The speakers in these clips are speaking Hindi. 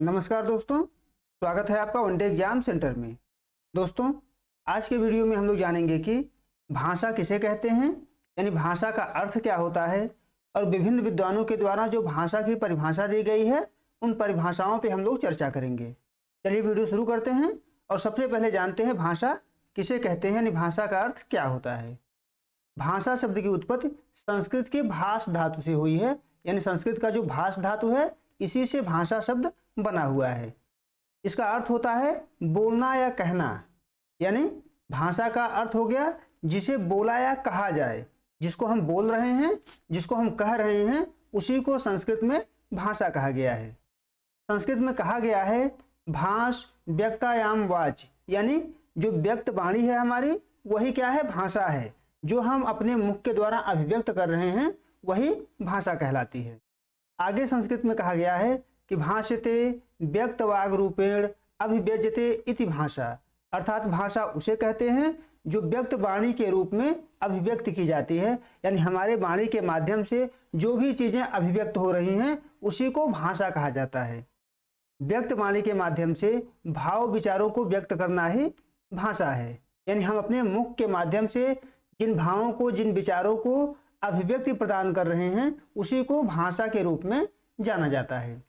नमस्कार दोस्तों, स्वागत है आपका वनडे एग्जाम सेंटर में। दोस्तों, आज के वीडियो में हम लोग जानेंगे कि भाषा किसे कहते हैं, यानी भाषा का अर्थ क्या होता है और विभिन्न विद्वानों के द्वारा जो भाषा की परिभाषा दी गई है उन परिभाषाओं पे हम लोग चर्चा करेंगे। चलिए वीडियो शुरू करते हैं और सबसे पहले जानते हैं भाषा किसे कहते हैं, यानी भाषा का अर्थ क्या होता है। भाषा शब्द की उत्पत्ति संस्कृत के भाष धातु से हुई है, यानी संस्कृत का जो भाष धातु है इसी से भाषा शब्द बना हुआ है। इसका अर्थ होता है बोलना या कहना, यानी भाषा का अर्थ हो गया जिसे बोला या कहा जाए, जिसको हम बोल रहे हैं, जिसको हम कह रहे हैं, उसी को संस्कृत में भाषा कहा गया है। संस्कृत में कहा गया है भाष व्यक्तायाम वाच, यानी जो व्यक्त वाणी है हमारी वही क्या है, भाषा है। जो हम अपने मुख के द्वारा अभिव्यक्त कर रहे हैं वही भाषा कहलाती है। आगे संस्कृत में कहा गया है कि भाष्यते व्यक्तवाग रूपेण अभिव्यज्यते इति भाषा, अर्थात भाषा उसे कहते हैं जो व्यक्त वाणी के रूप में अभिव्यक्त की जाती है, यानी हमारे वाणी के माध्यम से जो भी चीजें अभिव्यक्त हो रही हैं उसी को भाषा कहा जाता है। व्यक्त वाणी के माध्यम से भाव विचारों को व्यक्त करना ही भाषा है, यानी हम अपने मुख के माध्यम से जिन भावों को, जिन विचारों को अभिव्यक्ति प्रदान कर रहे हैं उसी को भाषा के रूप में जाना जाता है।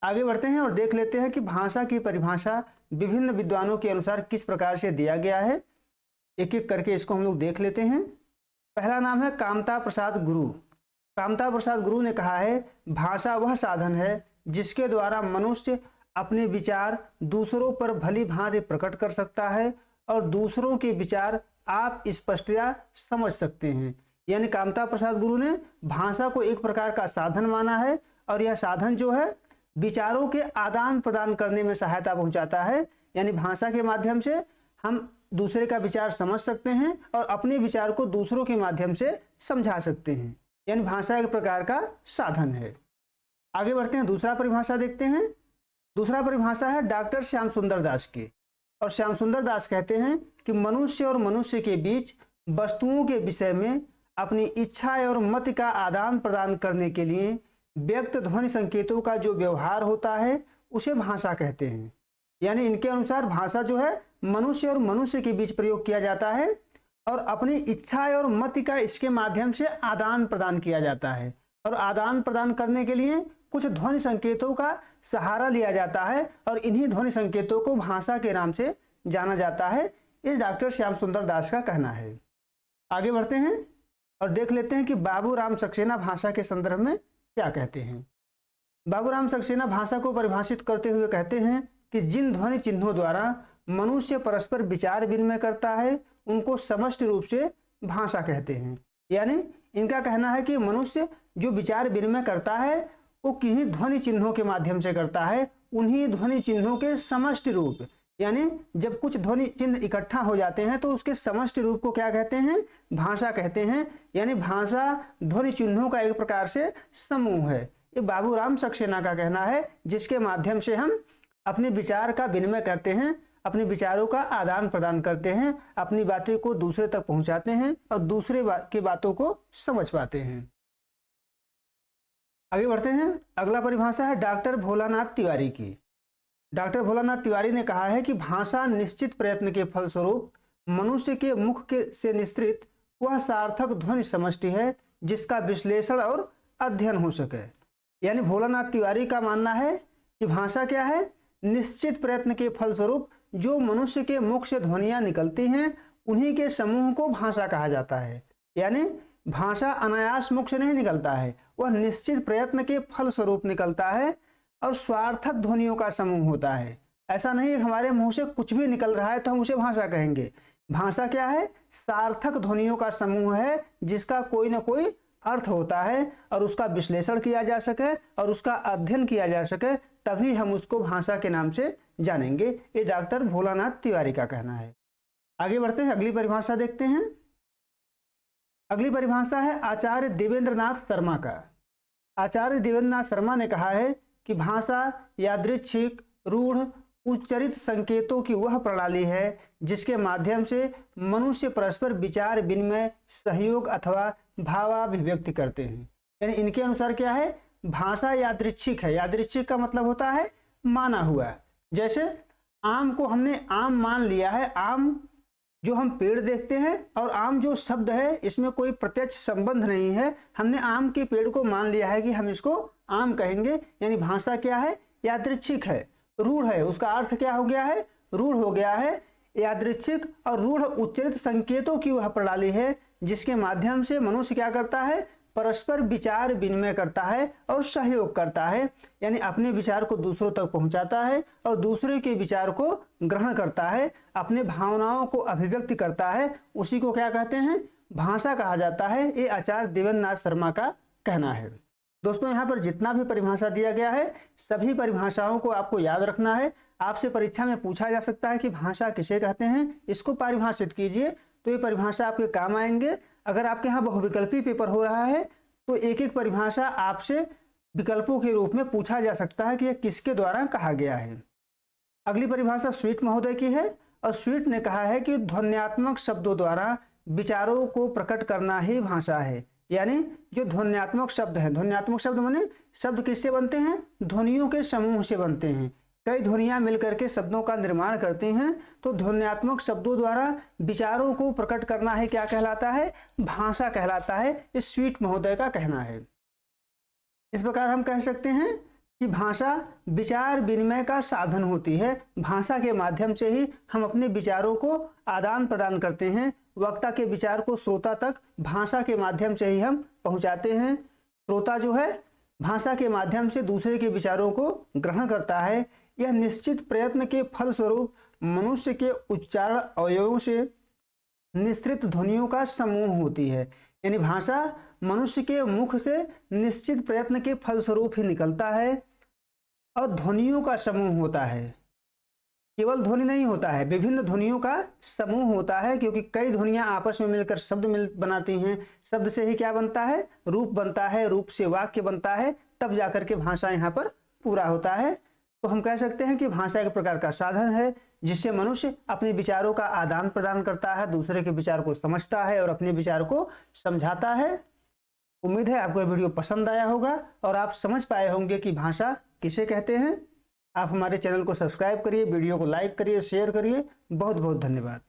आगे बढ़ते हैं और देख लेते हैं कि भाषा की परिभाषा विभिन्न विद्वानों के अनुसार किस प्रकार से दिया गया है। एक एक करके इसको हम लोग देख लेते हैं। पहला नाम है कामता प्रसाद गुरु। कामता प्रसाद गुरु ने कहा है भाषा वह साधन है जिसके द्वारा मनुष्य अपने विचार दूसरों पर भली भांति प्रकट कर सकता है और दूसरों के विचार आप स्पष्टतया समझ सकते हैं। यानी कामता प्रसाद गुरु ने भाषा को एक प्रकार का साधन माना है और यह साधन जो है विचारों के आदान प्रदान करने में सहायता पहुंचाता है, यानी भाषा के माध्यम से हम दूसरे का विचार समझ सकते हैं और अपने विचार को दूसरों के माध्यम से समझा सकते हैं, यानी भाषा एक प्रकार का साधन है। आगे बढ़ते हैं, दूसरा परिभाषा देखते हैं। दूसरा परिभाषा है डॉक्टर श्याम सुंदर दास की, और श्याम सुंदर दास कहते हैं कि मनुष्य और मनुष्य के बीच वस्तुओं के विषय में अपनी इच्छा और मत का आदान प्रदान करने के लिए व्यक्त ध्वनि संकेतों का जो व्यवहार होता है उसे भाषा कहते हैं। यानी इनके अनुसार भाषा जो है मनुष्य और मनुष्य के बीच प्रयोग किया जाता है और अपनी इच्छा और मत का इसके माध्यम से आदान प्रदान किया जाता है, और आदान प्रदान करने के लिए कुछ ध्वनि संकेतों का सहारा लिया जाता है और इन्हीं ध्वनि संकेतों को भाषा के नाम से जाना जाता है। ये डॉक्टर श्याम सुंदर दास का कहना है। आगे बढ़ते हैं और देख लेते हैं कि बाबूराम सक्सेना भाषा के संदर्भ में क्या कहते हैं। बाबूराम सक्सेना भाषा को परिभाषित करते हुए कहते हैं कि जिन ध्वनि चिन्हों द्वारा मनुष्य परस्पर विचार विनिमय करता है उनको समष्टि रूप से भाषा कहते हैं। यानी इनका कहना है कि मनुष्य जो विचार विनिमय करता है वो किन्हीं ध्वनि चिन्हों के माध्यम से करता है, उन्हीं ध्वनि चिन्हों के समष्टि रूप, यानी जब कुछ ध्वनि चिन्ह इकट्ठा हो जाते हैं तो उसके समष्टि रूप को क्या कहते हैं, भाषा कहते हैं। यानी भाषा ध्वनि चिन्हों का एक प्रकार से समूह है। ये बाबूराम सक्सेना का कहना है, जिसके माध्यम से हम अपने विचार का विनिमय करते हैं, अपने विचारों का आदान प्रदान करते हैं, अपनी बातें को दूसरे तक पहुंचाते हैं और दूसरे की बातों को समझ पाते हैं। आगे बढ़ते हैं, अगला परिभाषा है डॉक्टर भोलानाथ तिवारी की। डॉक्टर भोलानाथ तिवारी ने कहा है कि भाषा निश्चित प्रयत्न के फलस्वरूप मनुष्य के मुख के से निस्तृत वह सार्थक ध्वनि समष्टि है जिसका विश्लेषण और अध्ययन हो सके। यानी भोलानाथ तिवारी का मानना है कि भाषा क्या है, निश्चित प्रयत्न के फलस्वरूप जो मनुष्य के मुख से ध्वनियां निकलती हैं उन्हीं के समूह को भाषा कहा जाता है। यानी भाषा अनायास मुख से नहीं निकलता है, वह निश्चित प्रयत्न के फलस्वरूप निकलता है और स्वार्थक ध्वनियों का समूह होता है। ऐसा नहीं हमारे मुंह से कुछ भी निकल रहा है तो हम उसे भाषा कहेंगे। भाषा क्या है, सार्थक ध्वनियों का समूह है जिसका कोई ना कोई अर्थ होता है और उसका विश्लेषण किया जा सके और उसका अध्ययन किया जा सके, तभी हम उसको भाषा के नाम से जानेंगे। ये डॉक्टर भोलानाथ तिवारी का कहना है। आगे बढ़ते हैं, अगली परिभाषा देखते हैं। अगली परिभाषा है आचार्य देवेंद्रनाथ शर्मा का। आचार्य देवेंद्रनाथ शर्मा ने कहा है कि भाषा यादृच्छिक, रूढ़, उच्चरित संकेतों की वह प्रणाली है जिसके माध्यम से मनुष्य परस्पर विचार विनिमय, सहयोग अथवा भावाभिव्यक्ति करते हैं। यानी इनके अनुसार क्या है, भाषा यादृच्छिक है। यादृच्छिक का मतलब होता है माना हुआ है। जैसे आम को हमने आम मान लिया है, आम जो हम पेड़ देखते हैं और आम जो शब्द है इसमें कोई प्रत्यक्ष संबंध नहीं है, हमने आम के पेड़ को मान लिया है कि हम इसको आम कहेंगे। यानी भाषा क्या है, यादृच्छिक है, रूढ़ है। उसका अर्थ क्या हो गया है, रूढ़ हो गया है। यादृच्छिक और रूढ़ उच्चरित संकेतों की वह प्रणाली है जिसके माध्यम से मनुष्य क्या करता है, परस्पर विचार विनिमय करता है और सहयोग करता है। यानी अपने विचार को दूसरों तक पहुंचाता है और दूसरे के विचार को ग्रहण करता है, अपने भावनाओं को अभिव्यक्त करता है। उसी को क्या कहते हैं, भाषा कहा जाता है। ये आचार्य देवेंद्रनाथ शर्मा का कहना है। दोस्तों यहाँ पर जितना भी परिभाषा दिया गया है सभी परिभाषाओं को आपको याद रखना है। आपसे परीक्षा में पूछा जा सकता है कि भाषा किसे कहते हैं, इसको परिभाषित कीजिए, तो ये परिभाषा आपके काम आएंगे। अगर आपके यहाँ बहुविकल्पी पेपर हो रहा है तो एक एक परिभाषा आपसे विकल्पों के रूप में पूछा जा सकता है कि यह किसके द्वारा कहा गया है। अगली परिभाषा स्वीट महोदय की है और स्वीट ने कहा है कि ध्वन्यात्मक शब्दों द्वारा विचारों को प्रकट करना ही भाषा है। यानी जो ध्वन्यात्मक शब्द है, ध्वन्यात्मक शब्द माने शब्द किससे बनते हैं, ध्वनियों के समूह से बनते हैं। कई ध्वनियां मिलकर के शब्दों का निर्माण करती हैं, तो ध्वन्यात्मक शब्दों द्वारा विचारों को प्रकट करना है क्या कहलाता है, भाषा कहलाता है। इस स्वीट महोदय का कहना है। इस प्रकार हम कह सकते हैं कि भाषा विचार विनिमय का साधन होती है। भाषा के माध्यम से ही हम अपने विचारों को आदान प्रदान करते हैं। वक्ता के विचार को श्रोता तक भाषा के माध्यम से ही हम पहुंचाते हैं। श्रोता जो है भाषा के माध्यम से दूसरे के विचारों को ग्रहण करता है। यह निश्चित प्रयत्न के फलस्वरूप मनुष्य के उच्चारण अवयवों से निश्चित ध्वनियों का समूह होती है। यानी भाषा मनुष्य के मुख से निश्चित प्रयत्न के फलस्वरूप ही निकलता है और ध्वनियों का समूह होता है। केवल ध्वनि नहीं होता है, विभिन्न ध्वनियों का समूह होता है, क्योंकि कई ध्वनियां आपस में मिलकर शब्द बनाती हैं। शब्द से ही क्या बनता है, रूप बनता है, रूप से वाक्य बनता है, तब जाकर के भाषा यहाँ पर पूरा होता है। तो हम कह सकते हैं कि भाषा एक प्रकार का साधन है जिससे मनुष्य अपने विचारों का आदान प्रदान करता है, दूसरे के विचार को समझता है और अपने विचार को समझाता है। उम्मीद है आपको ये वीडियो पसंद आया होगा और आप समझ पाए होंगे कि भाषा किसे कहते हैं। आप हमारे चैनल को सब्सक्राइब करिए, वीडियो को लाइक करिए, शेयर करिए। बहुत बहुत धन्यवाद।